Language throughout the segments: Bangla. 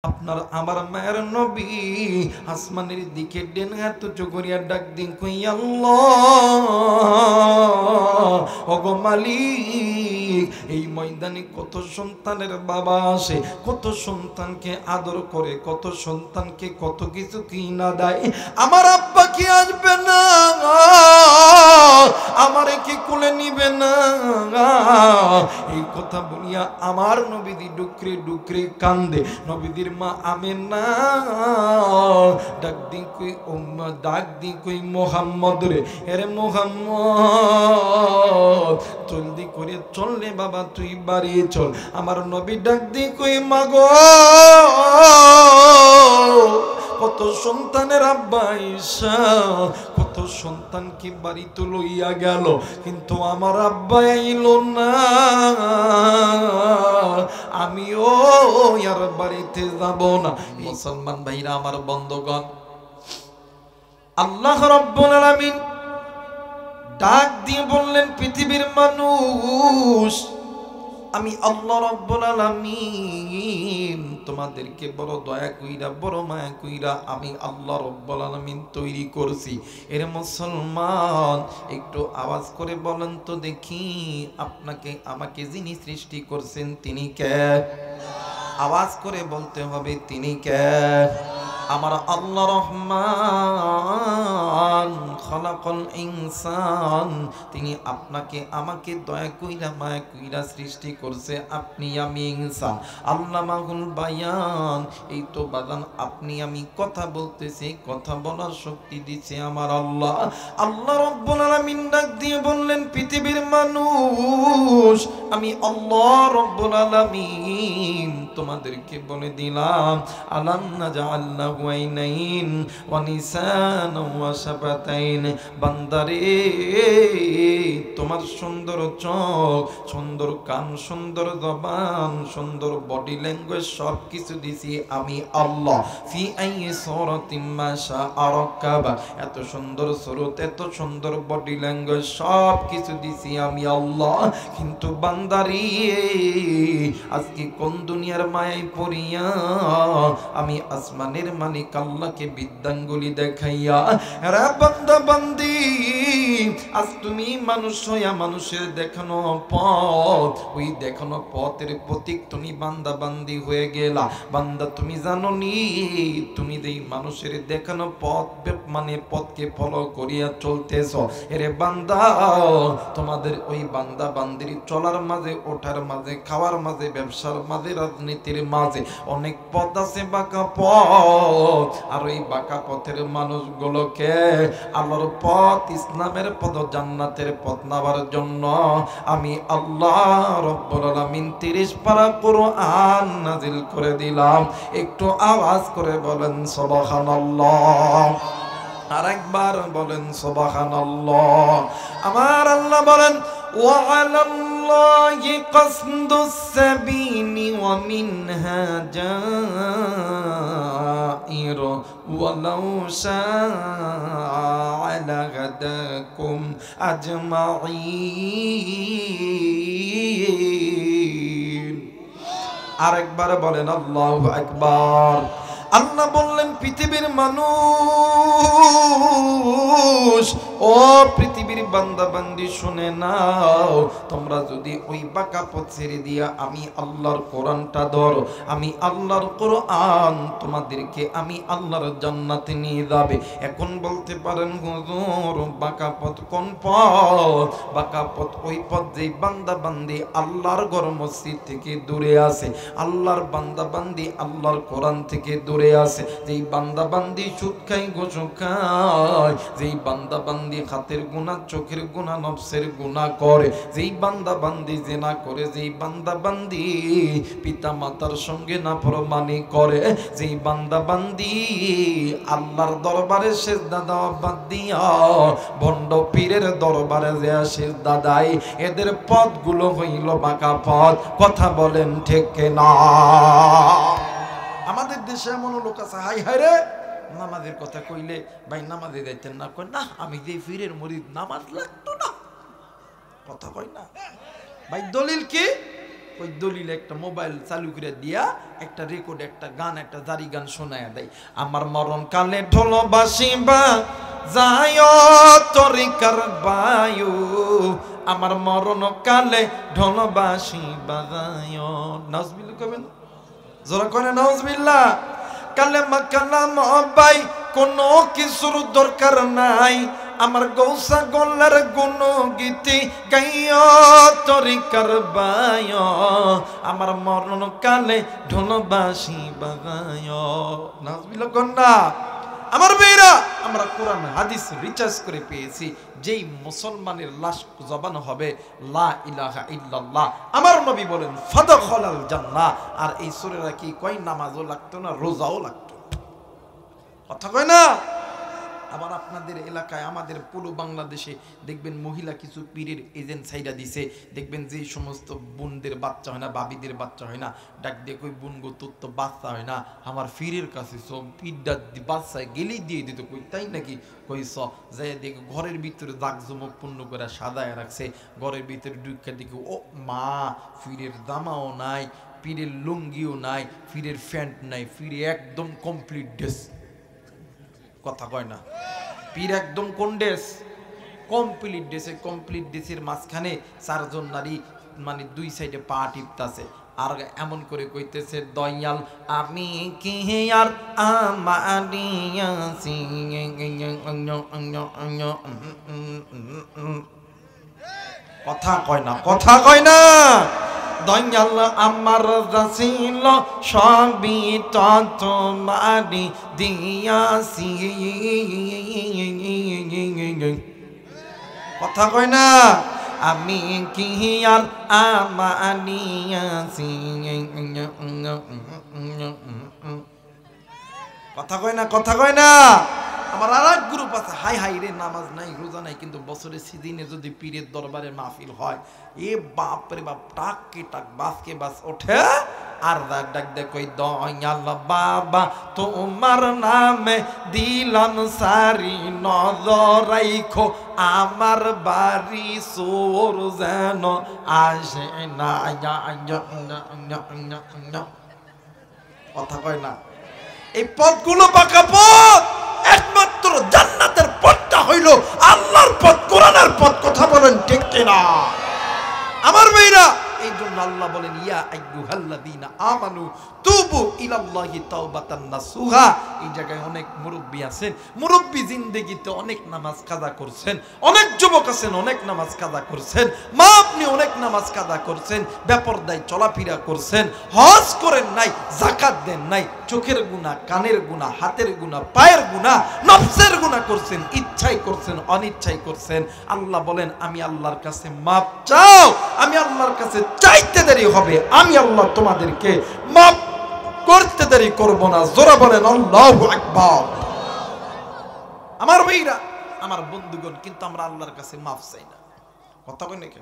আপনার আমার মায়ের নবী আসমানের দিকে ডেন হাত উঁচু করিয়া ডাক দিন কই আল্লাহ ওগো মালিক, এই ময়দানে কত সন্তানের বাবা আসে, কত সন্তানকে আদর করে, কত সন্তানকে কত কিছু কিনা দেয়। আমার আব্বা কি আসবে না? আমারে কি কোলে নিবে না? এই কথা বলিয়া আমার নবীদি ডুকরে ডুকরে কান্দে। নবীদির মা আমেনা ডাক দি কই উম্মা, ডাক দি কই মোহাম্মদ রে, এরে মোহাম্মদ জলদি করে চললে বাবা, তুই বাড়ি চল। আমার নবী ডাক দি কই মাগো, কত সন্তানের আব্বা ঈশা, কত সন্তানকে বাড়িতে লইয়া গেল, কিন্তু আমার আব্বা আইল না। আমিও আর বাড়িতে যাব না। মুসলমান ভাইরা আমার বন্ধুগণ, আল্লাহ রাব্বুল আলামিন ডাক দিয়ে বললেন, পৃথিবীর মানুষ, আমি আল্লাহ রাব্বুল আলামিন তোমাদেরকে বড় দয়া কইরা, বড় মায়া কইরা আমি আল্লাহ রাব্বুল আলামিন তৈরি করছি। এর মুসলমান একটু আওয়াজ করে বলেন তো দেখি, আপনাকে আমাকে যিনি সৃষ্টি করছেন তিনি কে? আওয়াজ করে বলতে হবে, তিনি কে? আমার আল্লাহ রহমান খলাকল ইনসান, তিনি আপনাকে আমাকে দয়া কইরা মায়া কইরা সৃষ্টি করছে। আপনি আমি ইনসান, আল্লামাহুল বায়ান, এই তো বাদান আপনি আমি কথা বলতেছি, কথা বলার শক্তি দিচ্ছে আমার আল্লাহ। আল্লাহ রাব্বুল আলামিন ডাক দিয়ে বললেন, পৃথিবীর মানুষ, আমি আল্লাহ রাব্বুল আলামিন তোমাদেরকে বলে দিলাম, আলাম নাজআল্লাহু আইনাইন ওয়া লিসানান ওয়া শাফাতাইন। বান্দারে, তোমার সুন্দর চোখ, সুন্দর কান, সুন্দর জবান, সুন্দর বডি ল্যাঙ্গুয়েজ সব কিছু দিছি আমি আল্লাহ। ফি আইয়ি সূরাতিন মা শাআ রাক্কাবা, এত সুন্দর সুরত, এত সুন্দর বডি ল্যাঙ্গুয়েজ সব কিছু দিছি আমি আল্লাহ। কিন্তু বান্দারে, আজকে কোন দুনিয়ার মায়ায় পড়িয়া আমি আসমানের মালিক আল্লাহকে বিদ্যাঙ্গুলি দেখাইয়া, রে বান্দা বান্দি, আজ তুমি মানুষ হইয়া মানুষের দেখানো পথ, ওই দেখানো পথের প্রতীক তুমি বান্দা বান্দি হয়ে গেলা। বান্দা, তুমি জানো নি, তুমি যেই মানুষের দেখানো পথ মানে পথকে ফলো করিয়া চলতেছ, এরে বান্দা, তোমাদের ওই বান্দা বান্দির চলার মাঝে, ওঠার মাঝে, খাওয়ার মাঝে, ব্যবসার মাঝে, রাজনীতির মাঝে অনেক পথ আছে, বাঁকা পথ। আর ওই বাঁকা পথের মানুষগুলোকে আল্লাহর পথ, ইসলামের পথ, জান্নাতের পথ নেওয়ার জন্য আমি আল্লাহ রাব্বুল আলামিন 30 পারা কোরআন নাজিল করে দিলাম। একটু আওয়াজ করে বলেন সুবহানাল্লাহ, আরেকবার বলেন সুবহানাল্লাহ। আমার আল্লাহ বলেন, ওয়া আলাল্লাহি কাসদুস সাবিলি ওয়া মিনহা জাইর ওয়ালাউ শাআ লাহাদাকুম আজমাইন। আরেকবার বলেন আল্লাহু আকবার। আল্লাহ বললেন, পৃথিবীর মানুষ, ও পৃথিবীর বান্দা বান্দি শুনে নাও, তোমরা যদি ওই বাঁকা পথ ছেড়ে দিয়া আমি আল্লাহর কোরআনটা ধরো, আমি আল্লাহর কোরআন তোমাদেরকে আমি আল্লাহর জান্নাতে নিয়ে যাবে। এখন বলতে পারেন, হুজুর বাঁকা পথ কোন পথ? বাঁকা পথ ওই পথ যেই বান্দা বান্দি আল্লাহর ঘর মসজিদ থেকে দূরে আছে, আল্লাহর বান্দা বান্দি আল্লাহর কোরআন থেকে দূরে আছে, যেই বান্দা বান্দি সুদ খায়, ঘুষ খায়, যেই বান্দা বান্দি হাতের গুনাহ, চোখের গুনাহ, নফসের গুনাহ করে, যেই বান্দা বান্দি জিনা করে, যেই বান্দা বান্দি পিতা মাতার সঙ্গে নাফরমানি করে, যেই বান্দা বান্দি আল্লাহর দরবারে সিজদা দেওয়া বাদ দিয়া ভণ্ড পীরের দরবারে যে সিজদা দেয়, এদের পথগুলো হইল বাঁকা পথ। কথা বলেন ঠিক না? আমাদের দেশে এমন লোক আছে, হাই হাই রে, নামাজের কথা কইলে ভাই নামাজে যাইতেন না, কই না আমি যে পীরের মুরিদ, নামাজ লাগতো না, কথা কই না ভাই। দলিল কি? ওই দলিলে একটা মোবাইল চালু করে দিয়া একটা রেকর্ড, একটা গান, একটা জারি গান শোনায়া দেয়। আমার মরণ কালে ঢোল বাসিবা যায় তরিকার বায়ু, আমার মরণ কালে ঢোল বাসি বাজায়। নাউজুবিল্লাহ কবেন, জোরা করে নাউজুবিল্লাহ। কালেমা কালাম ভাই কোনো কিছুর দরকার নাই, আমার গৌসা গলার গুণ গীতি গাইয়া তরিকার বায়, আমার মরণ কালে ঢোল বাসি বাজায়। নাউজুবিল্লাহ কন্যা। আমার মেয়েরা, আমরা কোরআন হাদিস রিচার্জ করে পেয়েছি, যেই মুসলমানের লাশ জবান হবে লা ইলাহা ইল্লাল্লাহ, আমার নবী বলেন ফাদখালাল জান্নাহ। আর এই সূরাটা কি কয়, নামাজও লাগতো না, রোজাও লাগতো, কথা কয় না। আবার আপনাদের এলাকায়, আমাদের পুরো বাংলাদেশে দেখবেন মহিলা কিছু পীরের এজেন্ট সাইডা দিছে, দেখবেন যে সমস্ত বোনদের বাচ্চা হয় না, বাবিদের বাচ্চা হয় না, ডাক দিয়ে কই বোন গো তোর তো বাচ্চা হয় না, আমার পীরের কাছে সব পীরটা বাচ্চা গেলেই দিয়ে দিত। কই তাই নাকি? কই স যাই দেখো ঘরের ভিতরে জাকজমক পূর্ণ করে সাজায় রাখছে, ঘরের ভিতরে ঢুকে দেখি ও মা, পীরের দামাও নাই, পীরের লুঙ্গিও নাই, পীরের প্যান্ট নাই, পীরে একদম কমপ্লিট ড্রেস, কথা কয় না। পীর একদম কোন ড্রেস? কমপ্লিট ড্রেসে, কমপ্লিট ড্রেসের মাঝখানে চারজন নারী, মানে দুই সাইডে পা টিপতাছে, আর এমন করে কইতেছে দয়াল আমি কি আর আমারিয়াছি, কথা কয় না, কথা কয় না। দয়াল আমার রাসূল সবই তোমারি দিয়াছি, কথা কয় না। আমি কি আর আমানিয়াছি, কথা কয় না, কথা কয় না। আমার আর এক গ্রুপ আছে, হাই হাই রে, নামাজ নাই, রোজা নাই, কিন্তু বছরের সিদিনে যদি পীরের দরবারে মাহফিল হয়, এ বাপ রে বাপ, টাক কে টাক, বাস কে বাস ওঠে। আর ডাক দেখ ওই দয়াল বাবা তোমার নামে দিলাম সারি, নজর রাইখো আমার বাড়ি সোর যেন আসে না, কথা কয় না। এই পথগুলো পাকা পথ, একমাত্র জান্নাতের পথটা হইল আল্লাহর পথ, কোরআনের পথ, কথা বলেন ঠিক কিনা? আমার মেয়েরা, এই জন্য আল্লাহ বলেন ইয়া আইয়ুহাল্লাযীনা আমানু তুবু ইলাল্লাহি তাওবাতান নাসুহা। এই জায়গায় অনেক মুরব্বী আছেন, মুরব্বী জিন্দেগিতে অনেক নামাজ কাজা করছেন, অনেক যুবক আছেন অনেক নামাজ কাজা করছেন, মা আপনি অনেক নামাজ কাজা করছেন, বেপরদায় চলাফেরা করছেন, হজ করেন নাই, যাকাত দেন নাই, চোখের গুনাহ, কানের গুনাহ, হাতের গুনাহ, পায়ের গুনাহ, নফসের গুনাহ করছেন, ইচ্ছাই করছেন, অনিচ্ছাই করছেন। আল্লাহ বলেন আমি আল্লাহর কাছে মাপ চাও, আমি আল্লাহর কাছে চাইতে দেরি হবে, আমি আল্লাহ তোমাদেরকে মাপ করতে দেরি করব না। জোরে বলেন আল্লাহু আকবার। আমার ভাইরা, আমার বন্ধুগণ, কিন্তু আমরা আল্লাহর কাছে মাপ চাই না, কথা কই নাকি?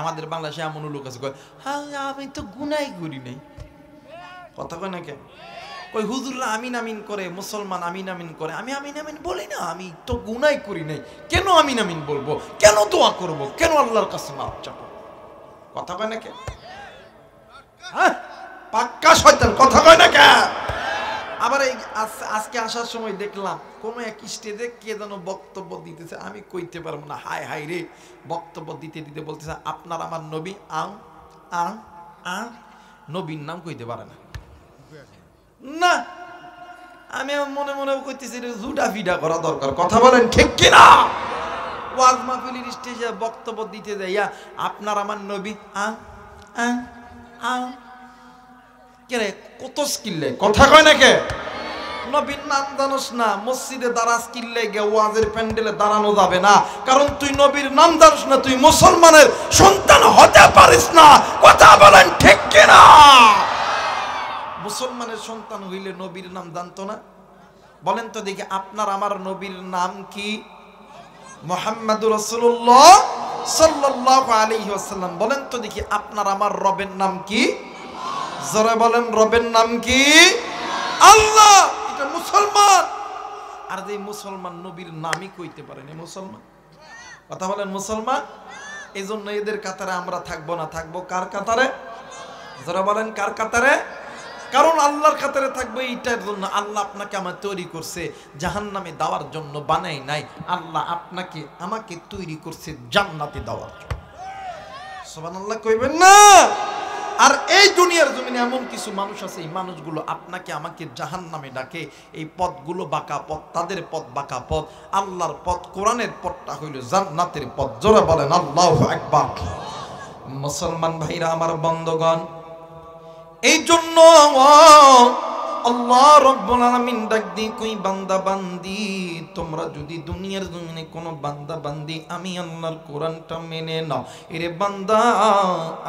আমাদের বাংলাদেশে এমন লোক আছে কয় হ্যাঁ আমি তো গুনাই করি নাই, কথা কই নাকি? কই হুজুররা আমিন আমিন করে, মুসলমান আমিন আমিন করে, আমি আমিন আমিন বলি না, আমি তো গুনাই করি নাই, কেন আমিন আমিন বলবো, কেন দোয়া করব, কেন আল্লাহর কাছে মাপ চাবো, কথা কয় নাকি? হ্যাঁ পাক্কা শয়তান, কথা কয় না কে? আবার এই আজকে আসার সময় দেখলাম কোন এক স্টেজে কে যেন বক্তব্য দিতেছে, আমি কইতে পারবো না, হাই হাই রে, বক্তব্য দিতে দিতে বলতেছে আপনার আমার নবী আং আং আং, নবীর নাম কইতে পারে না। না, আমি মনে মনে কইতেছি জুডা ফিডা করা দরকার, কথা বলেন ঠিক কিনা? ওয়াজ মাহফিলের স্টেজে বক্তব্য দিতে যাইয়া আপনার আমার নবী আং আং আং, কে রে কত স্কিলে, কথা কয় না কে? নবীর নাম জানোস না, মসজিদে দাঁড়াস কিল্লে গে, ওয়াজের প্যান্ডেলে দাঁড়ানো যাবে না, কারণ তুই নবীর নাম জানোস না, তুই মুসলমানের সন্তান হতে পারিস না, কথা বলেন ঠিক কিনা? মুসলমানের সন্তান হইলে নবীর নাম জানতো না? বলেন তো দেখি, আপনার আমার নবীর নাম কি? মুহাম্মাদুর রাসূলুল্লাহ সাল্লাল্লাহু আলাইহি ওয়াসাল্লাম। বলেন তো দেখি, আপনার আমার রবের নাম কি? জোরে বলেন, রবের নাম কি? আল্লাহ। এটা মুসলমান। আর যে মুসলমান নবীর নামই কইতে পারেনি, মুসলমান, কথা বলেন মুসলমান। এই জন্য এদের কাতারে আমরা থাকবো না, থাকবো কার কাতারে? যারা বলেন কার কাতারে? কারণ আল্লাহর কাতারে থাকবে এইটার জন্য। আল্লাহ আপনাকে আমার তৈরি করছে জাহান্নামে দেওয়ার জন্য বানাই নাই। আল্লাহ আপনাকে আমাকে তৈরি করছে জান্নাতে দেওয়ার জন্য। সুবহানাল্লাহ কইবেন না? আর এই দুনিয়ার জমিনে এমন কিছু মানুষ আছে, এই মানুষগুলো আপনাকে আমাকে জাহান্নামে ডাকে। এই পথগুলো বাঁকা পথ, তাদের পথ বাঁকা পথ। আল্লাহর পথ, কোরআনের পথটা হইল জান্নাতের পথ। জোরে বলেন আল্লাহু আকবার। মুসলমান ভাইরা আমার, বন্ধগণ, এই জন্য আল্লাহ রাব্বুল আলামিন ডাক দিয়ে কই, বান্দা বান্দি, তোমরা যদি দুনিয়ার জমিনে কোনো বান্দা বান্দি আমি আল্লাহর কোরআনটা মেনে নাও, এরে বান্দা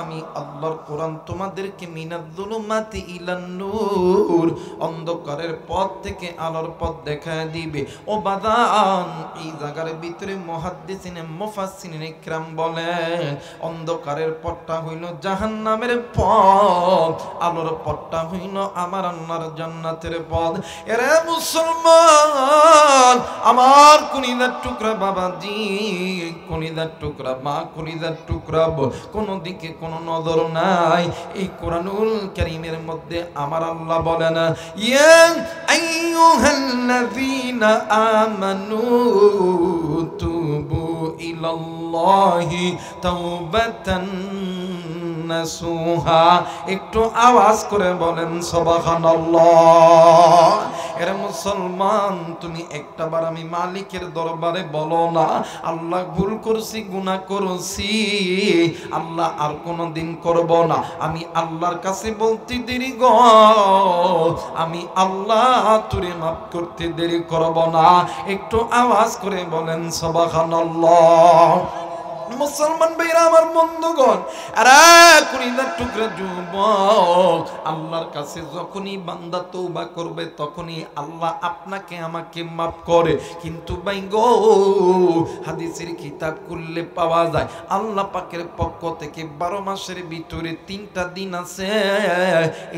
আমি আল্লাহর কোরআন তোমাদেরকে মিনাজ যুলুমাতি ইলান নূর, অন্ধকারের পথ থেকে আলোর পথ দেখায় দিবে। ও বাদান, এই জায়গার ভিতরে মুহাদ্দিসিনে মুফাসসিরিনে ইকরাম বলেন, অন্ধকারের পথটা হইল জাহান্নামের পথ, আলোর পথটা হইল আমার আল্লাহর জান্নাতের পথ। এরে মুসলমান, আমার কলিজার টুকরা বাবাজি, কলিজার টুকরা মা, কলিজার টুকরা বোন, কোনো দিকে কোনো নজর নাই। এই কোরআনুল কারীমের মধ্যে আমার আল্লাহ বলেন, ইয়া আইয়ুহাল্লাযীনা আমানু তুবু ইলাল্লাহি তাওবাতান নাসুহা। একটু আওয়াজ করে বলেন সুবহানাল্লাহ। এর মুসলমান, তুমি একটাবার আমি মালিকের দরবারে বলো না, আল্লাহ ভুল করছি, গুনাহ করছি, আল্লাহ আর কোনো দিন করব না। আমি আল্লাহর কাছে বলতে দেরি গো, আমি আল্লাহ তোরে মাফ করতে দেরি করব না। একটু আওয়াজ করে বলেন সুবহানাল্লাহ। মুসলমান ভাইরা আমার, বন্ধুগণ, আরে কলিজার টুকরা যুবক, আল্লাহর কাছে যখনই বান্দা তওবা করবে তখনই আল্লাহ আপনাকে আমাকে মাফ করে। কিন্তু ভাই গো, হাদিসের কিতাব খুললে পাওয়া যায় আল্লাহ পাকের পক্ষ থেকে 12 মাসের ভিতরে 3টা দিন আছে।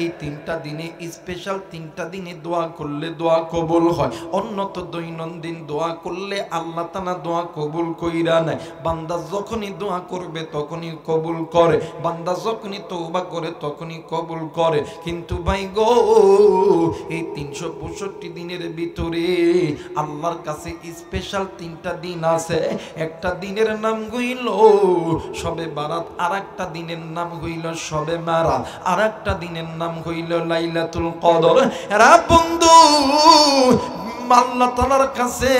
এই 3টা দিনে স্পেশাল 3টা দিনে দোয়া করলে দোয়া কবুল হয়। অন্যত দৈনন্দিন দোয়া করলে আল্লাহ তাআলা দোয়া কবুল কইরা নেয়। বান্দা যখনই দোয়া করবে তখনই কবুল করে, বান্দা যখনই তওবা করে তখনই কবুল করে। কিন্তু ভাই গো, এই 365 দিনের ভিতরে আল্লাহর কাছে স্পেশাল 3টা দিন আছে। একটা দিনের নাম হইল শবে বারাত, আর একটা দিনের নাম হইল শবে মেরাজ, আর একটা দিনের নাম হইল লাইলাতুল কদর। এরা বন্ধু, আল্লাহ তাআলার কাছে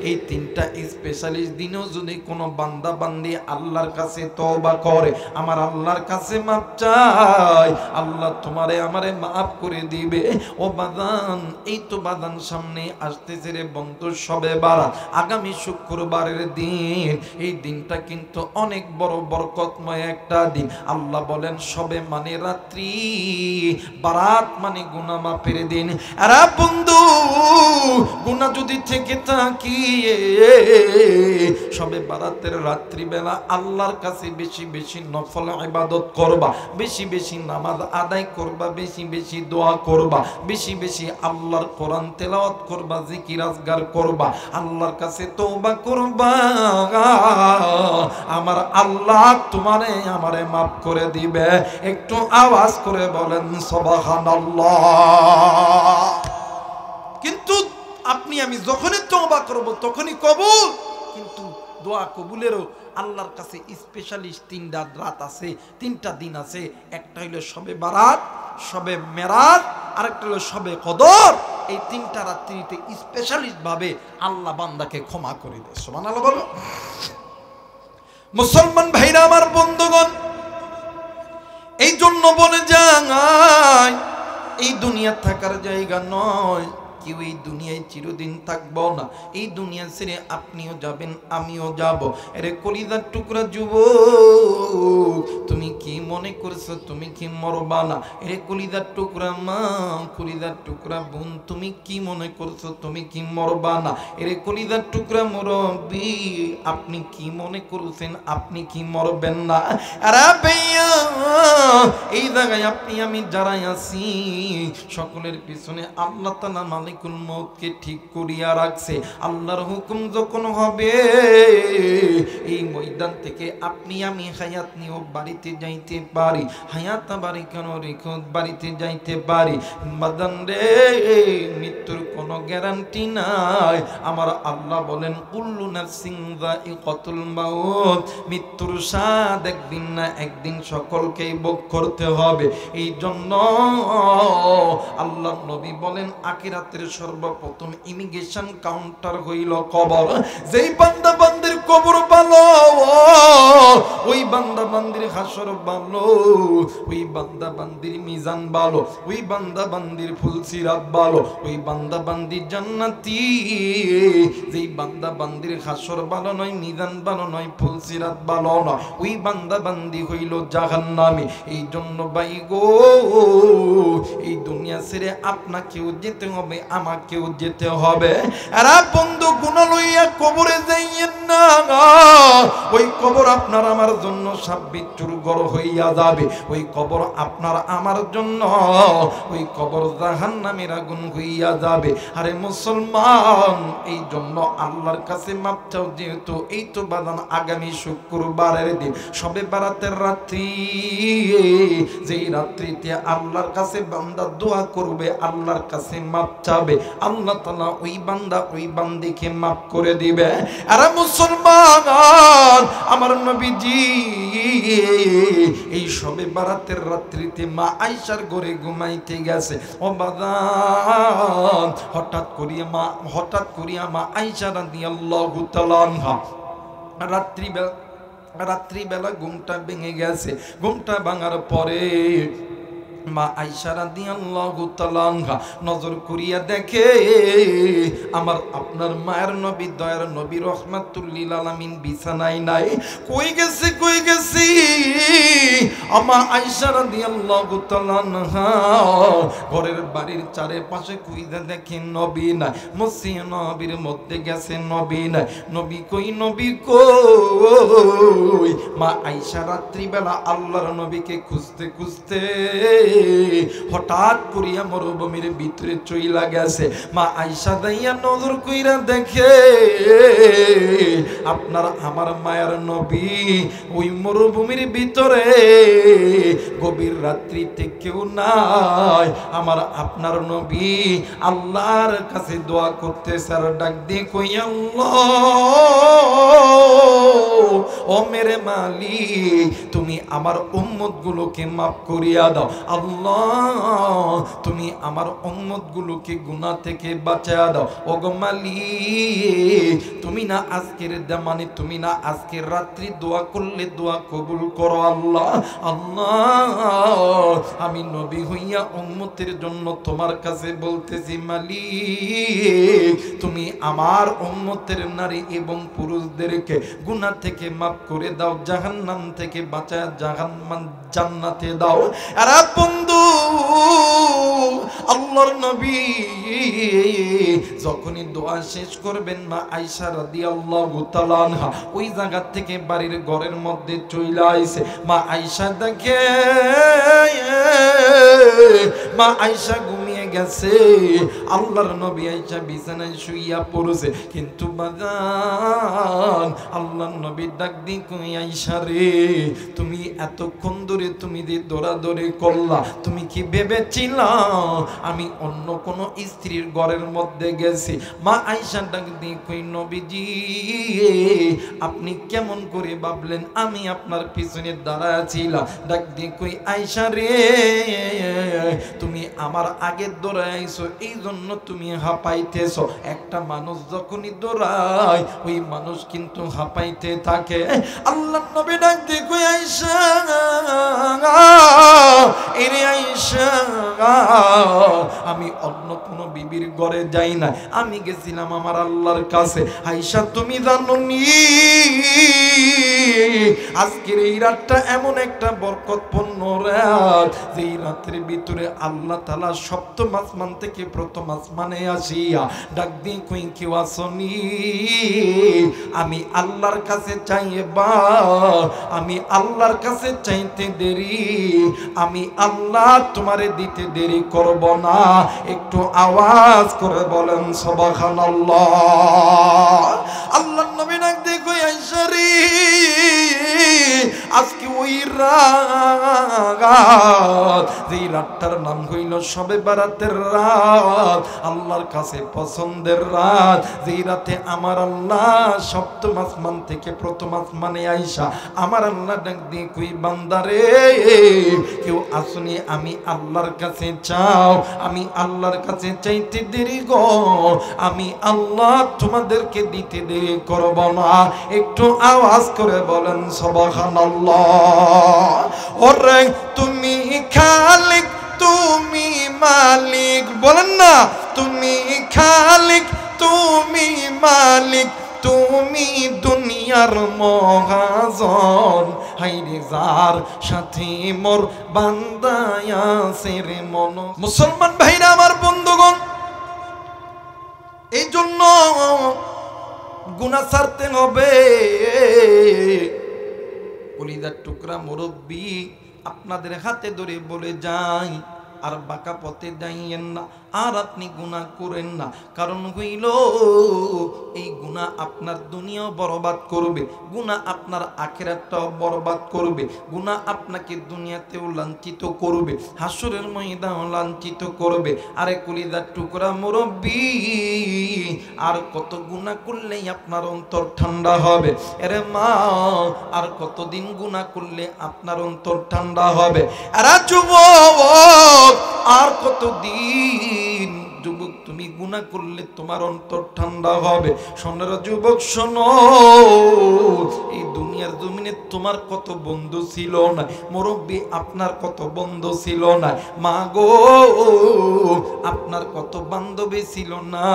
এই 3টা স্পেশালিস্ট দিনও যদি কোনো বান্দা বান্দি আল্লাহর কাছে তওবা করে, আমার আল্লাহর কাছে মাপ চায়, আল্লাহ তোমারে আমারে মাফ করে দিবে। ও বাদান, এই তো বাদান সামনে আসতেছে রে বন্ধু, শবে বারাত, আগামী শুক্রবারের দিন। এই দিনটা কিন্তু অনেক বড় বরকতময় একটা দিন। আল্লাহ বলেন শবে মানে রাত্রি, বারাত মানে গুনাহ মাফের দিন। আরে বন্ধু, গুনাহ যদি থেকে থাকি, শবে বারাতের রাত্রি বেলা আল্লাহর কাছে বেশি বেশি নফল ইবাদত করবা, বেশি বেশি নামাজ আদায় করবা, বেশি বেশি দোয়া করবা, বেশি বেশি আল্লাহর কোরআন তেলাওয়াত করবা, জিকির আজগার করবা, আল্লাহর কাছে তওবা করবা। আমার আল্লাহ তোমারে আমারে মাফ করে দিবে। একটু আওয়াজ করে বলেন সুবহানাল্লাহ। কিন্তু আপনি আমি যখনই তওবা করব তখনই কবুল। কিন্তু দোয়া কবুলেরও আল্লাহর কাছে স্পেশালিস্ট 3টা রাত আছে, 3টা দিন আছে। একটা হইল শবে বারাত, শবে মেরাজ, আরেকটা হলো শবে কদর। এই 3টা রাত্রিতে স্পেশালিস্ট ভাবে আল্লাহ বান্দাকে ক্ষমা করে দেয়। সুবহানাল্লাহ বলো। মুসলমান ভাইরা আমার, বন্ধুগণ, এই জন্য বলে যায় এই দুনিয়া থাকার জায়গা নয়। কেউ এই দুনিয়ায় চিরদিন থাকবো না। এই দুনিয়া ছেড়ে আপনিও যাবেন, আমিও যাব। আরে কলিজার টুকরা যুবক, তুমি কি মনে করছো তুমি কি মরবা না? আরে কলিজার টুকরা মা, কলিজার টুকরা বোন, তুমি কি মনে করছো তুমি কি মরবা না? আরে কলিজার টুকরা মুরব্বি, আপনি কি মনে করছেন আপনি কি মরবেন না? আরে ভাইয়া, এই জায়গায় আপনি আমি যারাই আছি সকলের পিছনে আল্লাহ তাআলা মালিক মালিকুল মউতকে ঠিক করিয়া রাখছে। আল্লাহর হুকুম যখন হবে এই ময়দান থেকে আপনি আমি হায়াত নিয়েও বাড়িতে যাইতে পারি, হায়াত বাড়ি কেন রেখো বাড়িতে যাইতে পারি। বাদান রে, মৃত্যুর কোনো গ্যারান্টি নাই। আমার আল্লাহ বলেন কুল্লু নাফসিন যায়িকাতুল মাউত, মৃত্যুর স্বাদ একদিন না একদিন সকলকেই ভোগ করতে হবে। এই জন্য আল্লাহ নবী বলেন আখিরাতের সর্বপ্রথম ইমিগ্রেশন কাউন্টার হইল কবর। যেই বান্দা বান্দির কবর ভালো, ওই বান্দা বান্দির হাসর ভালো, ওই বান্দা বান্দির মিজান ভালো, ওই বান্দা বান্দির ফুলসিরাত ভালো, ওই বান্দা বান্দির জান্নাতি। যেই বান্দা বান্দির হাসর ভালো নয়, মিজান ভালো নয়, ফুলসিরাত ভালো নয়, ওই বান্দা বান্দি হইল জাহান্নামী। এই জন্য ভাই গো, এই দুনিয়া ছেড়ে আপনাকেও যেতে হবে, আমাকেও যেতে হবে। এরা বন্ধু গুণা লইয়া কবরে যাইয়েন না, ওই কবর আপনার আমার জন্য সাপ বিচ্ছুর ঘর হইয়া যাবে। ওই কবর আপনার আমার জন্য, ওই কবর জাহান্নামের আগুন হইয়া যাবে। আরে মুসলমান, এই জন্য আল্লাহর কাছে মাপ চাও। যেহেতু এই তো বাদান আগামী শুক্রবারের দিন, সবে বারাতের রাত্রি, যেই রাত্রিতে আল্লাহর কাছে বান্দা দোয়া করবে, আল্লাহর কাছে মাপ চাবে, আল্লাহ তাআলা ওই বান্দা ওই বান্দিকে মাপ করে দিবে। আরে মুসলমান, আমার নবীজি এই সবে বারাতের রাত্রিতে মা আয়েশার ঘরে ঘুমাইতে গেছে। ও বাদান, হঠাৎ করিয়া মা আয়েশা রাদিয়াল্লাহু তাআলা আনহা রাত্রিবেলা ঘুমটা ভেঙে গেছে। ঘুমটা ভাঙার পরে মা আয়েশা রাদিয়াল্লাহু তাআলা আনহা নজর করিয়া দেখে আমার আপনার মায়ের নবী, দয়ার নবী রাহমাতুল লিল আলামিন বিছানায় নাই। কই গেছি আমা আয়েশা রাদিয়াল্লাহু তাআলা আনহা ঘরের বাড়ির চারপাশে খুঁজে দেখে নবী নাই। মসজিদ নবীর মধ্যে গেছে, নবী নাই। নবী কই মা আয়েশা রাত্রিবেলা আল্লাহর নবীকে খুঁজতে হঠাৎ করিয়া মরুভূমির ভিতরে চইলা গেছে। মা আয়েশা দাইয়া নজর কইরা দেখে আপনার আমার মায়ের নবী ওই মরুভূমির ভিতরে, গভীর রাত্রিতে কেউ নাই। আমার আপনার নবী আল্লাহর কাছে দোয়া করতে স্যার ডাক দিয়ে কই আল্লাহ, ও মেরে মালিক, তুমি আমার উম্মত গুলোকে মাফ করিয়া দাও। আল্লাহ, তুমি আমার উম্মত গুলোকে গুনাহ থেকে বাঁচায়া দাও। ও গো মালিক, তুমি না আজকের মানে তুমি না আজকের রাত্রি দোয়া করলে দোয়া কবুল করো। আল্লাহ আমি নবী হইয়া উম্মতের জন্য তোমার কাছে বলতেছি, মালিক তুমি আমার উম্মতের নারী এবং পুরুষদেরকে গুনাহ থেকে মাফ করে দাও, জাহান্নাম থেকে বাঁচায়া জান্নাতে দাও। আর বন্ধু, আল্লাহর নবী যখনই দোয়া শেষ করবেন, মা আয়েশা রাদিয়াল্লাহু তাআলা আনহা ওই জায়গা থেকে বাড়ির ঘরের মধ্যে চলে আইছে। মা আয়েশা দেখে মা আয়েশা ঘুমিয়ে গেছে, আল্লাহর নবী আয়েশা বিছানায় শুইয়া পড়েছে। কিন্তু বাজান আল্লাহর নবী ডাক দিয়ে কই আয়েশা রে, তুমি এতক্ষণ ধরে তুমি যে দৌড়াদৌড়ি করলা, তুমি কি ভেবেছিলা আমি অন্য কোন স্ত্রীর ঘরের মধ্যে গেছি? মা আয়েশা ডাক দিয়ে কই নবীজি, আপনি কেমন করে ভাবলেন আমি আপনার পিছনে দাঁড়ায় ছিলাম? ডাক দিয়ে কই আয়েশা রে, তুমি আমার আগে দৌড়াইছো, এই জন্য তুমি হাঁপাইতেছো। একটা মানুষ যখনই দৌড়ায় ওই মানুষ কিন্তু হাঁপাইতে থাকে। আল্লাহ নবী ডাক দিয়ে কই আয়েশা, এরে আয়েশা, আমি অন্য কোন বিবির ঘরে যাই না, আমি গেছিলাম আমার আল্লাহর কাছে। আয়েশা তুমি জানো নি আজকের এই রাতটা এমন একটা বরকতপূর্ণ রাত, যেই রাতের ভিতরে আল্লাহ তাআলা সপ্তম সপ্তম আসমান থেকে প্রথম আসমানে আসিয়া ডাক দিয়ে কই কেউ আসনি? আমি আল্লাহর কাছে চাইবা, আমি আল্লাহর কাছে চাইতে দেরি, আমি আল্লাহ তোমারে দিতে দেরি করব না। একটু আওয়াজ করে বলেন সুবহানাল্লাহ। আল্লাহর নবী ডাক দিয়ে কই আয়েশা রে, আজকে ওই রাত, যেই রাতটার নাম হইল শবে বারাতের রাত, আল্লাহর কাছে পছন্দের রাত, যেই রাতে আমার আল্লাহ সপ্তম আসমান থেকে প্রথম আসমানে আইসা আমার আল্লাহ ডাক দিয়ে কই বান্দারে কেউ আসুনি? আমি আল্লাহর কাছে চাও, আমি আল্লাহর কাছে চাইতে দেরি গো, আমি আল্লাহ তোমাদেরকে দিতে দেরি করব না। একটু আওয়াজ করে বলেন সুবহানাল্লাহ। ওরে তুমি খালিক, তুমি মালিক, বলেন না তুমি খালিক, তুমি মালিক, তুমি দুনিয়ার মহাজন, হাইরে যার সাথে মোর বান্দায় আছে রে মন। মুসলমান ভাইরা আমার বন্ধুগণ, এই জন্য গুনাহ ছাড়তে হবে। কলিজার টুকরা মুরব্বী, আপনাদের হাতে ধরে বলে যাই, আর বাঁকা পথে যাইয়েন না, আর আপনি গুনাহ করেন না। কারণ হইল এই গুনাহ আপনার দুনিয়াও বরবাদ করবে, গুনাহ আপনার আখিরাতটাও বরবাদ করবে, গুনাহ আপনাকে দুনিয়াতেও লাঞ্ছিত করবে, হাসরের ময়দানেও লাঞ্ছিত করবে। আরে কলিজার টুকরা মুরব্বী, আর কত গুনাহ করলেই আপনার অন্তর ঠান্ডা হবে? আরে মা, আর কতদিন গুনাহ করলে আপনার অন্তর ঠান্ডা হবে? আরে যুবক, আর কতদিন যুবক তুমি গুনাহ করলে তোমার অন্তর ঠান্ডা হবে? শোনো যুবক শোনো, এই দুনিয়ার জমিনে তোমার কত বন্ধু ছিল না, মুরব্বী আপনার কত বন্ধু ছিল না, মা গো আপনার কত বান্ধবী ছিল না।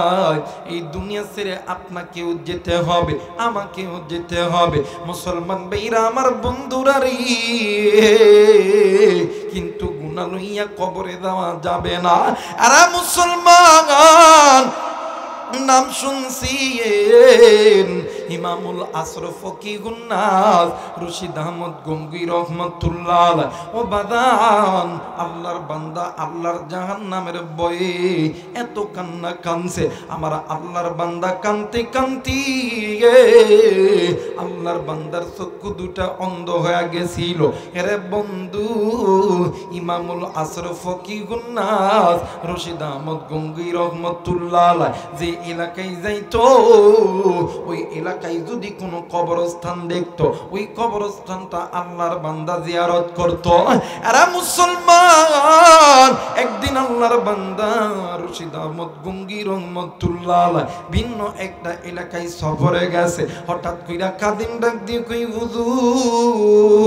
এই দুনিয়া ছেড়ে আপনাকেও যেতে হবে, আমাকেও যেতে হবে। মুসলমান ভাইরা আমার বন্ধুরা রে, কিন্তু গুনাহ লইয়া কবরে দেওয়া যাবে না। আরে মুসলমান, নাম শুনছিলেন ইমামুল আসর ফকিহুন নাস রশিদ আহমদ গঙ্গুই রহমাতুল্লাহ আলাইহি। ও বাদান, আল্লাহর বান্দা আল্লাহর জাহান্নামের ভয়ে এত কান্না কানছে। আমার আল্লাহর বান্দা কানতে কানতে আল্লাহর বান্দার চক্ষু দুটা অন্ধ হয়ে গেছিল। এরে বন্ধু, ইমামুল আসর ফকিহুন নাস রশিদ আহমদ গঙ্গুই রহমাতুল্লাহ আলাইহি যে এলাকায় যাইতো, ওই এলাকায় যদি কোনো কবরস্থান দেখতো, ওই কবরস্থানটা আল্লাহর বান্দা জিয়ারত করত। এরা মুসলমান, একদিন আল্লাহর বান্দা রশিদ আহমদ গঙ্গুই রহমাতুল্লাহ আলাইহি ভিন্ন একটা এলাকায় সফরে গেছে। হঠাৎ কইরা কাদিম ডাক দিয়ে কই, হুজুর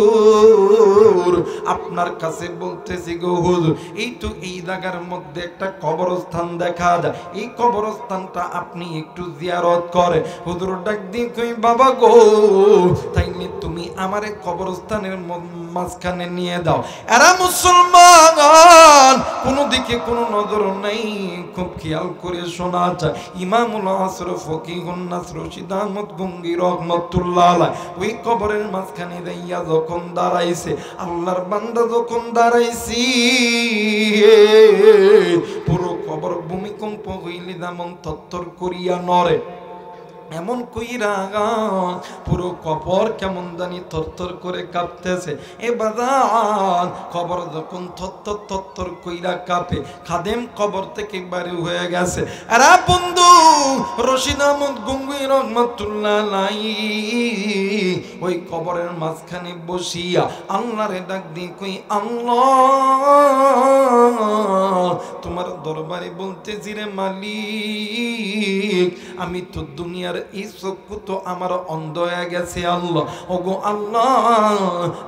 আপনার কাছে বলতেছি গো হুজুর, এই তো এই জায়গার মধ্যে একটা কবরস্থান দেখা যায়, এই কবরস্থানটা আপনি একটু জিয়ারত করে। হুজুর ডাক দিয়ে কই, বাবা গো তাইলে তুমি আমারে কবরস্থানের মাঝখানে নিয়ে দাও। এরা মুসলমান, কোনো দিকে কোনো নজর নেই, খুব খেয়াল করে শোনা যায়। ইমামুল আসর ফকিহুন নাস রশিদ আহমদ গঙ্গুই রহমাতুল্লাহ আলাইহি ওই কবরের মাঝখানে যাইয়া যখন দাঁড়াইছে, আল্লাহর বান্দা যখন দাঁড়াইছি, পুরো কবর ভূমিকম্প হইলে যেমন থরথর করিয়া নড়ে, এমন কইরা পুরো কবর কেমন জানি থরথর করে কাঁপতেছে। এ বাজান, কবর যখন থরথর থরথর কইরা কাঁপে, খাদেম কবর থেকে বাড়ি হয়ে গেছে। আরে বন্ধু, রশিদ আহমদ গঙ্গুই রহমাতুল্লাহ আলাইহি ওই কবরের মাঝখানে বসিয়া আল্লাহরে ডাক দিয়ে কই, আল্লাহ তোমার দরবারে বলতেছি রে মালিক, আমি তো দুনিয়ার দুনিয়ার এই চক্ষু তো আমার অন্ধ হয়ে গেছে আল্লাহ। ওগো আল্লাহ,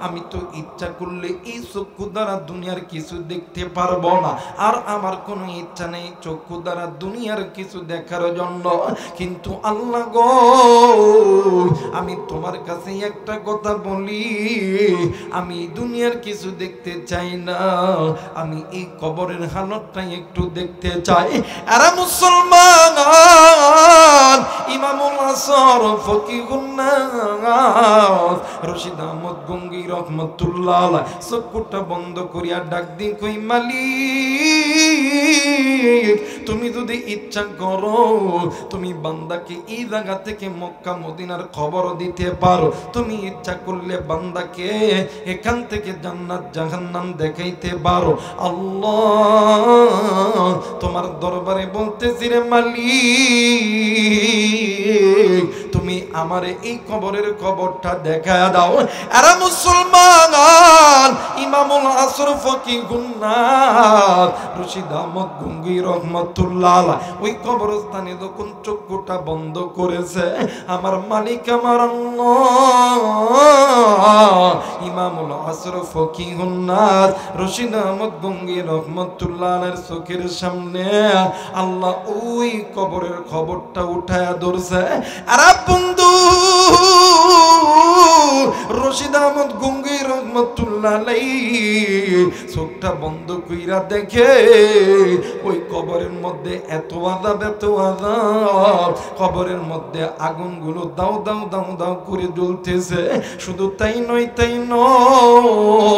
আমি তো ইচ্ছা করলে এই চক্ষু দ্বারা দুনিয়ার কিছু দেখতে পারবো না, আর আমার কোনো ইচ্ছা নেই চক্ষু দ্বারা দুনিয়ার কিছু দেখার জন্য। কিন্তু আল্লাহ গো, আমি তোমার কাছে একটা কথা বলি, আমি দুনিয়ার কিছু দেখতে চাই না, আমি এই কবরের হালতটাই একটু দেখতে চাই। এরা মুসলমান, ইমামুল আসর ফকিহুন নাস রশিদ আহমদ গঙ্গী রহমতুল্লাহ আলাইহি চক্ষুটা বন্ধ করিয়া ডাক দি কই, মালিক তুমি যদি ইচ্ছা করো, তুমি বান্দাকে এই জায়গা থেকে মক্কা মদিনার খবর দিতে পারো, তুমি ইচ্ছা করলে বান্দাকে এখান থেকে জান্নাত জাহান্নাম দেখাইতে পারো। আল্লাহ তোমার দরবারে বলতেছি রে মালিক, তুমি আমারে এই কবরের খবরটা দেখা দাও। এরা মুসলমান, ইমামুল আসর ফকিহুন নাস রশিদ আহমদ গঙ্গী রহমতুল্লাহ আলাইহি ওই কবরস্থানে যখন চক্ষুটা বন্ধ করেছে, আমার মালিক আমার আল্লাহ, ইমামুল আসর ফকিহুন নাস রশিদ আহমদ গঙ্গী রহমতুল্লাহ আলাইহির চোখের সামনে আল্লাহ ওই কবরের খবরটা উঠায়া ধরছে। আরে বন্ধু, রশিদ আহমদ গঙ্গী রহমতুল্লাহ আলাইহি চোখটা বন্ধ কইরা দেখে ওই কবরের মধ্যে এত আযাব, এত আযাব, কবরের মধ্যে আগুনগুলো দাও দাও দাও দাও করে জ্বলতেছে। শুধু তাই নয়, তাই নয়,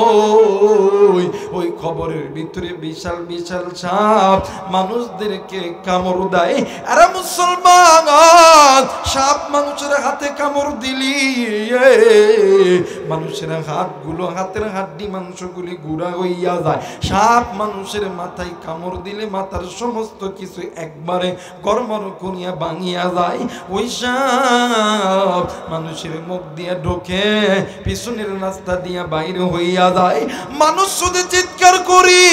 ওই কবরের ভিতরে বিশাল বিশাল সাপ মানুষদেরকে কামড় দেয়। আরে মুসলমান, সাপ মানুষের হাতে কামড় দিলি মানুষের হাতগুলো, হাতের হাড্ডি মাংসগুলি গুঁড়া হইয়া যায়। সাপ মানুষের মাথায় কামড় দিলে মাথার সমস্ত কিছু একবারে গরমর করিয়া ভাঙিয়া যায়। ওই সাপ মানুষের মুখ দিয়ে ঢোকে, পিছনের রাস্তা দিয়া বাইরে হইয়া যায়। মানুষ শুধু চিৎকার করি,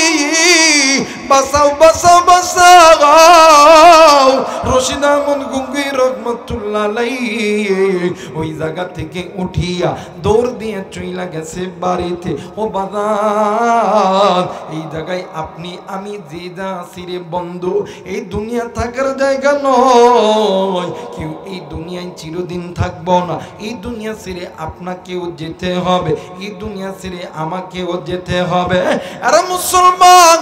বাঁচাও বাঁচাও বাঁচাও। রশিদ আহমদ গঙ্গী রহমতুল্লাহ আলাইহি ওই জায়গা থেকে উঠিয়া দৌড় দিয়ে চইলা গেছে বাড়িতে। ও বাজার, এই জায়গায় আপনি আমি যে যা সিরে বন্ধু, এই দুনিয়া থাকার জায়গা নয়। কেউ এই দুনিয়ায় চিরদিন থাকবো না, এই দুনিয়া ছেড়ে আপনাকেও যেতে হবে, এই দুনিয়া ছেড়ে আমাকেও যেতে হবে। আরে মুসলমান,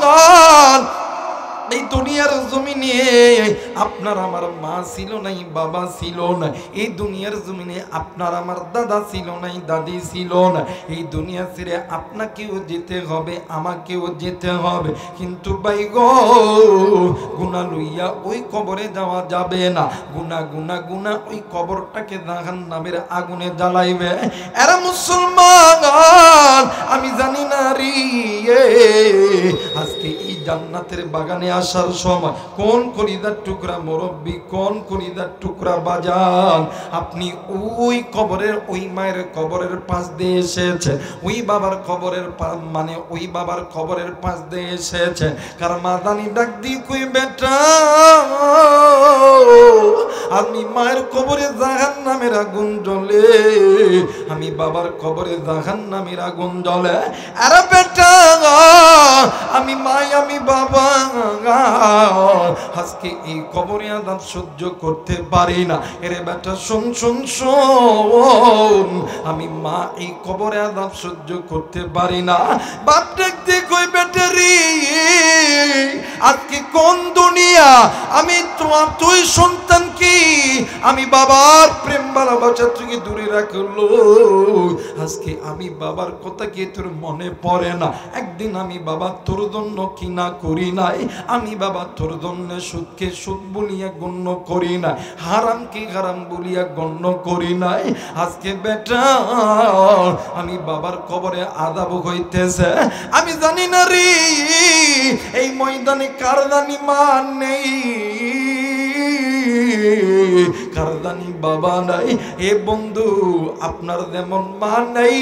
এই দুনিয়ার জমিনে আপনার আমার মা ছিল নাই, বাবা ছিল না। এই দুনিয়ার জমিনে আপনার আমার দাদা ছিল নাই, দাদি ছিল না। এই দুনিয়া ছেড়ে আপনাকেও যেতে হবে, আমাকেও যেতে হবে। কিন্তু ভাই গো, গুনাহ লইয়া ওই কবরে যাওয়া যাবে না। গুনাহ গুনাহ গুনাহ ওই কবরটাকে জাহান্নামের আগুনে জ্বালাইবে। এরা মুসলমান, আমি জানি না রে, আজকে এই জান্নাতের বাগানে আসার সময় কোন কলিজার টুকরা মুরব্বী, কোন কলিজার টুকরা বাজান, আপনি ওই কবরের, ওই মায়ের কবরের পাশ দিয়ে এসেছে, ওই বাবার কবরের মানে ওই বাবার কবরের পাশ দিয়ে এসেছে। কারণ মাদানি ডাক দিয়ে কই, বেটা আমি মায়ের কবরে জাহান্নামের আগুন জ্বলে, আমি বাবার কবরে জাহান্নামের আগুন জ্বলে। আরে বেটা, আমি মাই, আমি বাবা আজকে এই কবরে আযাব সহ্য করতে পারি না। এরে বেটা শোন শোন শোন, আমি মা এই কবরে আযাব সহ্য করতে পারি না। বাপ দেখতে কই, বেটা রে আজকে কোন দুনিয়া, আমি তোমার তুই সন্তান কি, আমি বাবার প্রেম ভালোবাসা থেকে দূরে রাখলো। আজকে আমি বাবার কথা কি তোর মনে পড়ে না? একদিন আমি বাবা তোর জন্য কি না করি নাই, আমি বাবা তোর জন্য সুদকে সুদ বলিয়া গণ্য করি না, হারামকে হারাম বলিয়া গণ্য করি নাই। আজকে বেটা আমি বাবার কবরে আযাব হইতেছে, আমি জানি না রে এই ময়দানে কার জানি মান নেই, কারদানি বাবা নাই। এ বন্ধু আপনার যেমন মা নাই,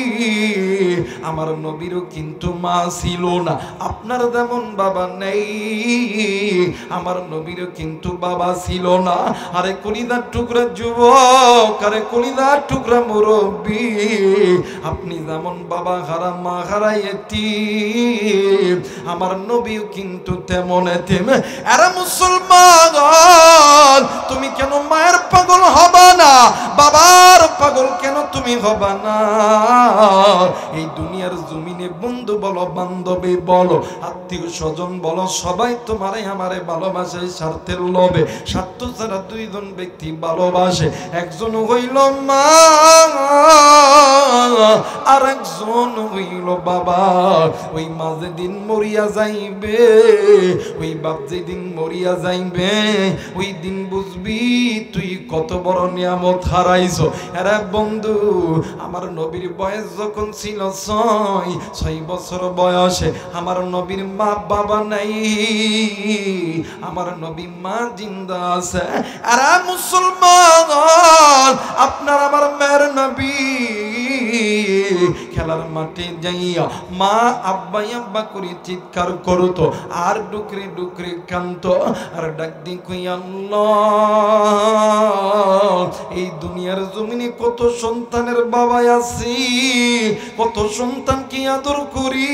আমার নবীরও কিন্তু মা ছিল না। আপনার যেমন বাবা নেই, আমার নবীরও কিন্তু বাবা ছিল না। আরে কলিজার টুকরা যুবক, আরে কলিজার টুকরা মুরব্বী, আপনি যেমন বাবা হারা মা হারাইতি, আমার নবীও কিন্তু তেমন এতিম। আরে মুসলমান, তুমি কেন মায়ের পাগল হবা না, বাবার পাগল কেন তুমি হবা না? এই দুনিয়ার জমিনে বন্ধু বলো, বান্ধবী বলো, আত্মীয় স্বজন বলো, সবাই তোমারে আমারে ভালোবাসে স্বার্থের লোভে। স্বার্থ ছাড়া দুইজন ব্যক্তি ভালোবাসে, একজন হইল মা আর একজন হইল বাবা। ওই মা যেদিন মরিয়া যাইবে, ওই বাপ যেদিন মরিয়া যাইবে, ওই দিন বুঝবি তুই কত বড় নিয়ামত হারাইছো। এরা বন্ধু, আমার নবীর বয়স যখন ছিল 6 বছর বয়সে, আমার নবীর মা বাবা নাই, আমার নবী মা জিন্দা আছে। এরা মুসলমান, আপনার আমার মেয়ের নবী খেলার মাঠে যাইয়া মা আব্বা আব্বা করে চিৎকার করতো আর ডুকরে ডুকরে কাঁদতো আর ডাক দি কই আল্লাহ, এই দুনিয়ার জমিনে কত সন্তানের বাবা আছি, কত সন্তানকে আদর করি,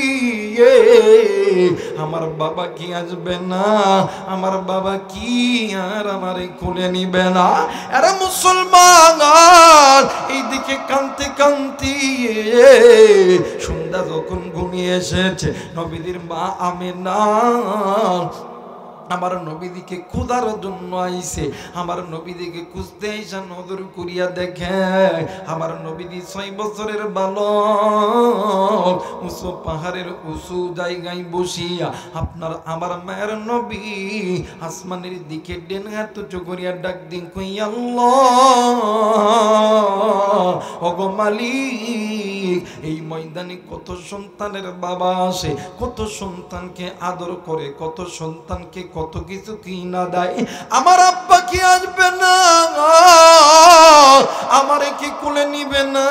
আমার বাবা কি আসবে না? আমার বাবা কি আর আমারে কোলে নিবে না? আরে মুসলমান, এইদিকে কান্তি কান্তি সন্ধ্যা যখন ঘুমিয়ে এসেছে, নবীদের মা আমেনা আমার নবীদিকে খুদার জন্য আইছে। আমার নবীদিকে খুঁজতে আইসা নজর করিয়া দেখে আমার নবীদি 6 বছরের বালক উঁচু পাহাড়ের উঁচু জায়গায় বসিয়া আপনার আমার মায়ের নবী আসমানের দিকে ডেন হাত উঁচু করিয়া ডাক দিন কই আল্লাহ, ওগো মালিক, এই ময়দানে কত সন্তানের বাবা আসে, কত সন্তানকে আদর করে, কত সন্তানকে কত কিছু কিনা দেয়, আমার আব্বা কি আসবে না? আমারে কি কোলে নিবে না?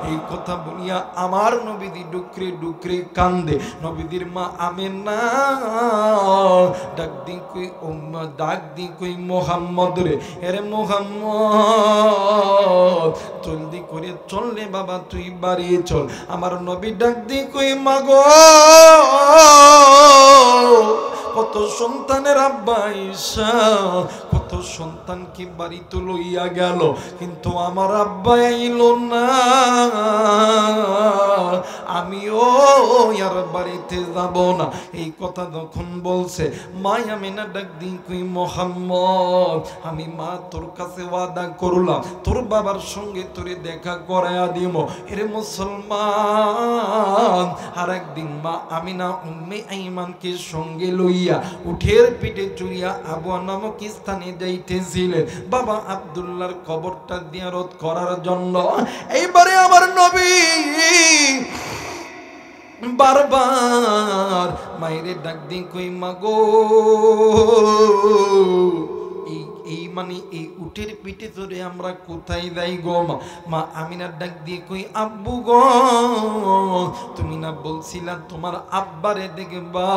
এই কথা বলিয়া আমার নবীদি ডুকরে ডুকরে কান্দে। নবীদের মা আমেনা ডাক দি কই উম্মা, ডাক দি কই মোহাম্মদ রে, এরে মোহাম্মদ জলদি করে চললে বাবা, তুই বাড়ি চল। আমার নবী ডাক দি কই মাগো, কত সন্তানের আব্বা ঈশা, কত সন্তান কি বাড়িতে লইয়া গেল, কিন্তু আমার আব্বা আইল না, আমিও আর বাড়িতে যাব না। এই কথা যখন বলছে, মাই আমিনা ডাক দিন কই মোহাম্মদ, আমি মা তোর কাছে ওয়াদা করলাম তোর বাবার সঙ্গে তোরে দেখা করায়া দিব। এরে মুসলমান, আর একদিন মা আমিনা উম্মে আইমানকে সঙ্গে লইয়া উঠের পিঠে চড়িয়া আবুয়া নামক স্থানে যাইতেছিলেন বাবা আব্দুল্লাহর কবরটা জিয়ারত করার জন্য। এইবারে আমার নবী বারবার মায়ের ডাক দিন কই মাগো, এই মানে এই উটের পিঠে ধরে আমরা কোথায় যাই গো? মা আমিনার ডাক দিয়ে কই আব্বু গো, তুমি না বলছিলা তোমার আব্বারে দেখবা,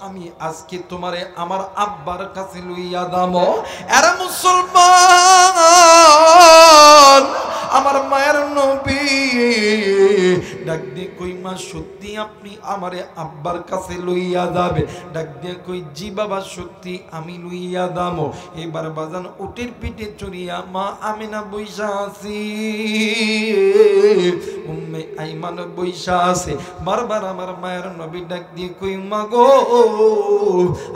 আমি আজকে তোমারে আমার আব্বার কাছে লইয়া দামো। এরা মুসলমান, আমার মায়ের নবী ডাক দিয়ে কই মা সত্যি আপনি আমারে আব্বার কাছে লইয়া যাবে? ডাক দিয়ে কই জি বাবা, সত্যি আমি লইয়া দামো। এবার বাজান উটের পিঠে চড়িয়া মা আমিনা বৈশা আছি, উম্মে আইমান বৈশা আছে। বারবার আমার মায়ের নবী ডাক দিয়ে কই মা গো,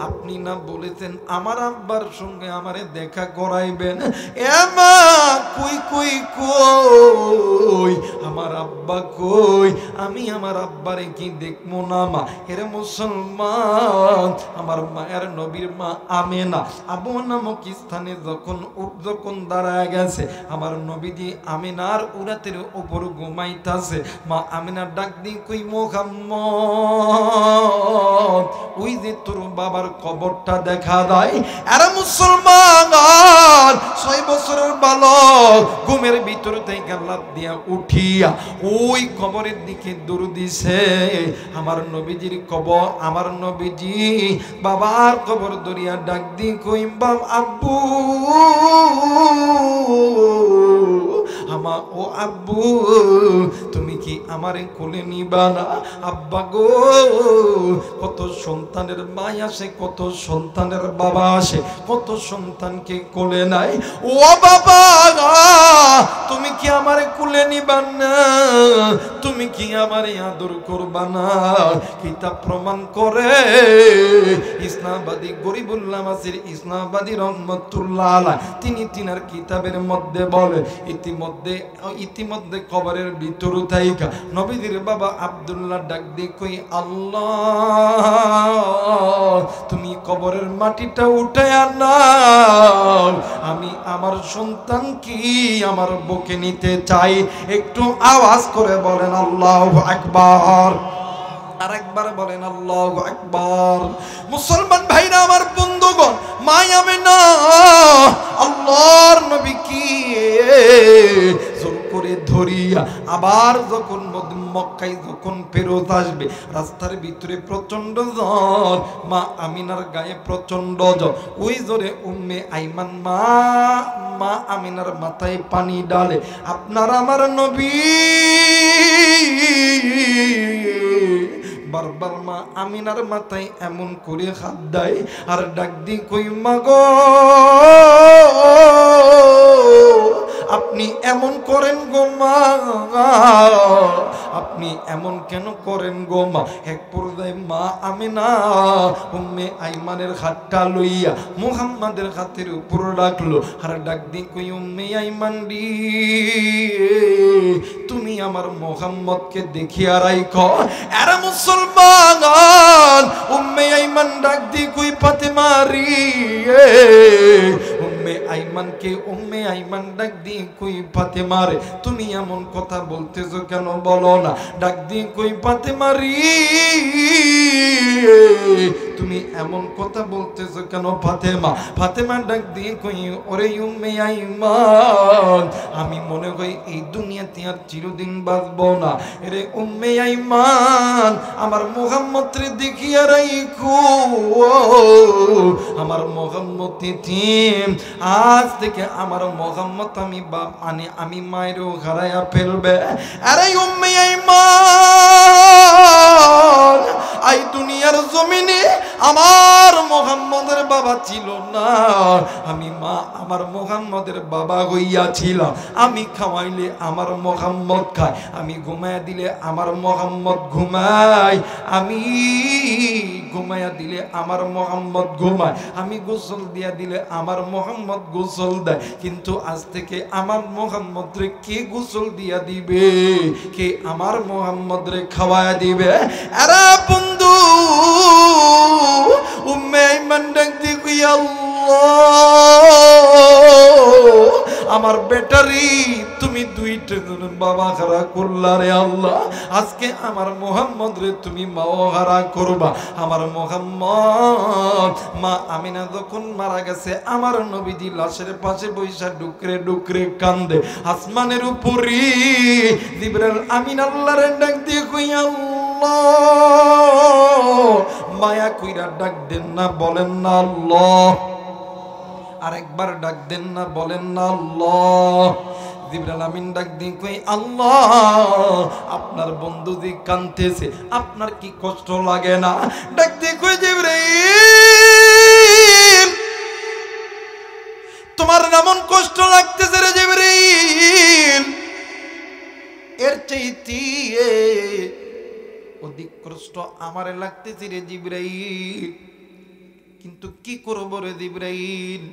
আপনি না বলেছেন আমার আব্বার সঙ্গে আমারে দেখা করাইবেন? এ মা কই কই কই, আমার আব্বা কই? আমি আমার আব্বারে কি দেখবো না মা? এরে মুসলমান, আমার মায়ের নবীর মা আমেনা আবু নামক স্থানে যখন দাঁড়ায় গেছে, আমার নবীজি আমিনার উরাতের উপর ঘুমাইতাছে। মা আমিনার ডাক দি কই মুহাম্মদ, ওই যে তোর বাবার কবরটা দেখা দেয়। এরা মুসলমান 6 বছরের বালক ঘুমের ভিতর থেকে লাফ দিয়া উঠিয়া ওই কবরের দিকে দৌড় দিছে। আমার নবীজির কবর, আমার নবীজি বাবার কবর দরিয়া ডাক দি কই বাপ আব্বু, ও আব্বু তুমি কি আমারে কোলে নিবা না? আব্বা গো, কত সন্তানের মা আসে, কত সন্তানের বাবা আসে, কত সন্তানকে কোলে নাই। ও বাবা তুমি কি আমারে কোলে নিবা না? তুমি কি আমারে আদর করবা না? কিতাব প্রমাণ করে, ইসলামবাদী গরিবুল্লাহ মাসির ইসলামবাদী রহমতুল্লাহ আলাইহ তিনি তিনার কিতাবের মধ্যে বলে, ইতিমধ্যে কবরের ভিতর থাইকা নবীদের বাবা আব্দুল্লাহ ডাক দিয়ে কই আল্লাহ তুমি কবরের মাটিটা উঠায়া নাও, আমি আমার সন্তান কি আমার বুকে নিতে চাই। একটু আওয়াজ করে বলেন আল্লাহু আকবার। আরেকবার বলেন আল্লাহু আকবার। মুসলমান ভাইরা আমার, বন্ধুগণ, মায়ামে না আল্লাহর নবী কি জোর করে ধরিয়া আবার যখন মক্কায় যখন ফেরত আসবে, রাস্তার ভিতরে প্রচন্ড জ্বর, মা আমিনার গায়ে প্রচন্ড জ্বর। ওই জোরে উম্মে আইমান মা আমিনার মাথায় পানি ডালে। আপনার আমার নবী বারবার মা আমিনার মাথায় এমন করে হাত দেয় আর ডাক দি কই মাগো, আপনি এমন করেন গো মা, আপনি এমন কেন করেন গো মা? এক পর্যায়ে মা আমিনা উম্মে আইমানের হাতটা লইয়া মুহাম্মাদের হাতের উপর রাখলো আর ডাক দি কই উম্মে আইমান রে, তুমি আমার মুহাম্মদকে দেখিয়া রাখো। এরা মুসলমান, উম্মে আইমান ডাক দি কই ফাতেমা রে, উম্মে আইমান ডাক দি কই ফাতেমা রে, তুমি এমন কথা বলতেছো কেন, বলো না। ডাক দি কই ফাতেমা রে, তুমি এমন কথা বলতেছো কেন ফাতেমা ডাক দিয়ে কই ওরে উম্মে আইমান, আমি মনে করি এই দুনিয়াতে আর চিরদিন বাঁচবো না। এরে উম্মে আইমান, আমার মুহাম্মদ রে দেখিয়া রাখো, আমার মুহাম্মদ তিন আজ থেকে আমার মুহাম্মদ আমি মায়েরও হারায়া ফেলবে। আরে উম্মে আইমান, এই দুনিয়ার জমিনে আমার মুহাম্মদের বাবা ছিল না, আমি মা আমার মুহাম্মদের বাবা হইয়াছিলাম। আমি খাওয়াইলে আমার মুহাম্মদ খায়, আমি ঘুমায়া দিলে আমার মুহাম্মদ ঘুমায়, আমি ঘুমায়া দিলে আমার মুহাম্মদ ঘুমায়, আমি গোসল দিয়া দিলে আমার মুহাম্মদ গোসল দেয়। কিন্তু আজ থেকে আমার মুহাম্মদ রে কে গোসল দিয়া দিবে, কে আমার মুহাম্মদ রে খাওয়ায়া দিবে? আরে বন্ধু, উম্মে আইমান ডাক দি কই আল্লাহ, আমার বেটারি তুমি দুইটা বাবা হারা করলা রে আল্লাহ, আজকে আমার মুহাম্মদ রে তুমি মাও হারা করবা। আমার মুহাম্মদ মা আমিনা যখন মারা গেছে, আমার নবীজি লাশের পাশে বৈশা ডুকরে ডুকরে কান্দে। আসমানের উপরে জিবরাইল আমিন আল্লাহরে ডাক দিয়ে কই আল্লাহ, মায়া কইরা ডাক দেন না, বলেন না আল্লাহ। আরেকবার ডাক দেন না, বলেন না আল্লাহ। জিবরাইল আমিন ডাক দিয়ে কই আল্লাহ, আপনার বন্ধু যে কাঁদতেছে, আপনার কি কষ্ট লাগে না? ডাক দিয়ে কই জিবরাইল, তোমার এমন কষ্ট লাগতেছে রে জিবরাইল, এর চাইতে অধিক কষ্ট আমারে লাগতেছে রে জিবরাইল। কিন্তু কি করব রে জিবরাইল,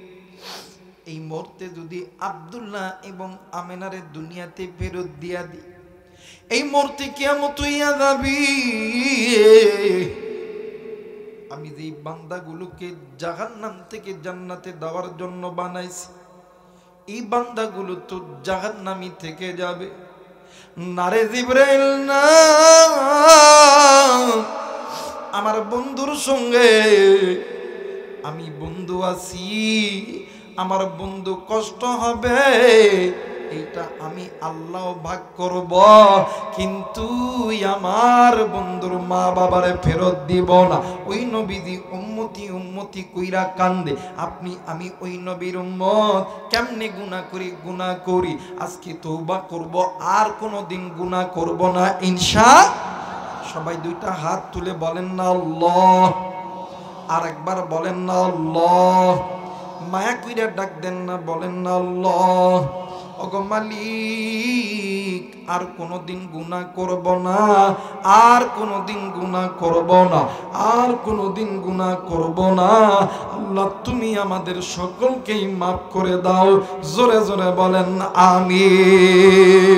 এই মুহূর্তে যদি আব্দুল্লাহ এবং আমেনারে দুনিয়াতে ফেরত দিয়া দি, এই মুহূর্তে কিয়ামত হইয়া যাবি, আমি যেই বান্দাগুলোকে জাহান্নাম থেকে জান্নাতে দেওয়ার জন্য বানাইছি, এই বান্দাগুলো তো জাহান্নামী থেকে যাবে। নারে জিবরাইল না, আমার বন্ধুর সঙ্গে আমি বন্ধু আছি, আমার বন্ধু কষ্ট হবে, এইটা আমি আল্লাহ ভাগ করব, কিন্তু আমার বন্ধুর মা বাবারে ফেরত দিব না। ওই নবীজি উম্মতি উম্মতি কইরা কান্দে। আমি ওই নবীর উম্মত, কেমনে গুনাহ করি, আজকে তওবা করব, আর কোনোদিন গুনাহ করব না ইনশাআল্লাহ। সবাই দুইটা হাত তুলে বলেন না আল্লাহ, আর একবার বলেন না আল্লাহ, মায়া কইরা ডাক দেন না, বলেন না আল্লাহ। ওগো মালিক, আর কোনোদিন গুনাহ করব না, আর কোনোদিন গুনাহ করব না, আর কোনোদিন গুনাহ করব না। আল্লাহ তুমি আমাদের সকলকেই মাফ করে দাও। জোরে জোরে বলেন আমিন।